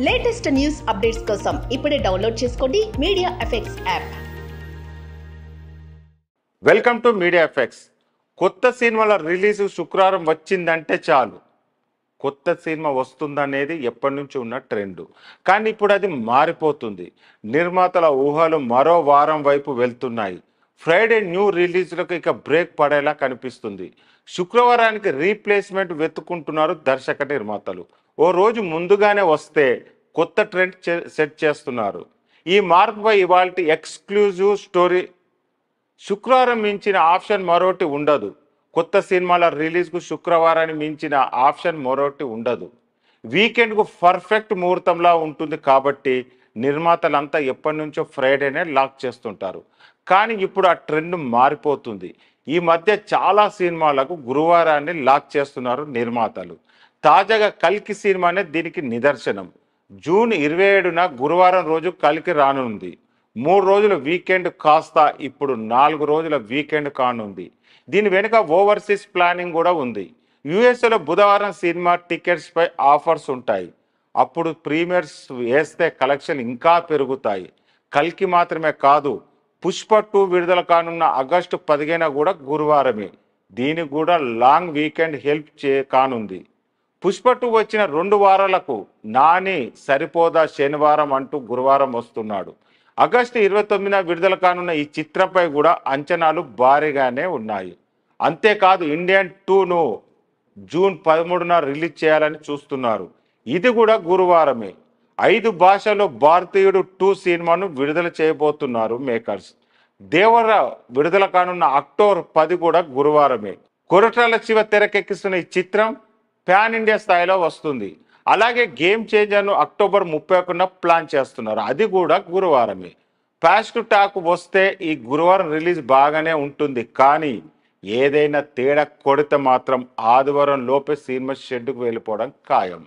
Latest news updates కోసం ఇప్పుడే download చేసుకోండి media effects app. Welcome to media effects. కొత్త సినిమాల రిలీజ్ శుక్రవారం వచ్చిందంటే చాలు, కొత్త సినిమా వస్తుందనేది ఎప్పటి నుంచి ఉన్న ట్రెండ్. కానీ ఇప్పుడు అది మారిపోతుంది. నిర్మాతల ఊహలు మరో వారం వైపు వెళ్తున్నాయి. ఫ్రైడే న్యూ రిలీజ్లకు ఇక బ్రేక్ పడేలా కనిపిస్తుంది. శుక్రవారానికి రీప్లేస్మెంట్ వెతుకుంటున్నారు దర్శక నిర్మాతలు. ఓ రోజు ముందుగానే వస్తే కొత్త ట్రెండ్ సెట్ చేస్తున్నారు. ఈ మార్పుపై ఇవాల్టి ఎక్స్క్లూజివ్ స్టోరీ. శుక్రవారం మించిన ఆప్షన్ మరోటి ఉండదు. కొత్త సినిమాల రిలీజ్కు శుక్రవారాన్ని మించిన ఆప్షన్ మరోటి ఉండదు. వీకెండ్కు పర్ఫెక్ట్ ముహూర్తంలా ఉంటుంది కాబట్టి నిర్మాతలంతా ఎప్పటి నుంచో ఫ్రైడేనే లాక్ చేస్తుంటారు. కానీ ఇప్పుడు ఆ ట్రెండ్ మారిపోతుంది. ఈ మధ్య చాలా సినిమాలకు గురువారాన్ని లాక్ చేస్తున్నారు నిర్మాతలు. తాజాగా కల్కి సినిమానే దీనికి నిదర్శనం. జూన్ 27న గురువారం రోజు కల్కి రానుంది. 3 రోజుల వీకెండ్ కాస్త ఇప్పుడు 4 రోజుల వీకెండ్ కానుంది. దీని వెనుక ఓవర్సీస్ ప్లానింగ్ కూడా ఉంది. యుఎస్ఏలో బుధవారం సినిమా టికెట్స్పై ఆఫర్స్ ఉంటాయి. అప్పుడు ప్రీమియర్స్ వేస్తే కలెక్షన్ ఇంకా పెరుగుతాయి. కల్కి మాత్రమే కాదు, పుష్ప 2 విడుదల కానున్న ఆగస్టు 15 కూడా గురువారమే. దీనికి కూడా లాంగ్ వీకెండ్ హెల్ప్ కానుంది. పుష్ప 2 వచ్చిన 2 వారాలకు నాని సరిపోదా శనివారం అంటూ గురువారం వస్తున్నాడు. ఆగస్టు 29న విడుదల కానున్న ఈ చిత్రంపై కూడా అంచనాలు భారీగానే ఉన్నాయి. అంతేకాదు ఇండియన్ 2ను జూన్ 13న రిలీజ్ చేయాలని చూస్తున్నారు. ఇది కూడా గురువారమే. 5 భాషల్లో భారతీయుడు 2 సినిమాను విడుదల చేయబోతున్నారు మేకర్స్. దేవర విడుదల కానున్న అక్టోబర్ 10 కూడా గురువారమే. కొరటాల శివ తెరకెక్కిస్తున్న ఈ చిత్రం పాన్ ఇండియా స్థాయిలో వస్తుంది. అలాగే గేమ్ చేంజర్ను అక్టోబర్ 31న ప్లాన్ చేస్తున్నారు. అది కూడా గురువారమే. ఫాస్ట్ టాక్ వస్తే ఈ గురువారం రిలీజ్ బాగానే ఉంటుంది. కానీ ఏదైనా తేడా కొడితే మాత్రం ఆదివారం లోపే సినిమా షెడ్డుకు వెళ్ళిపోవడం ఖాయం.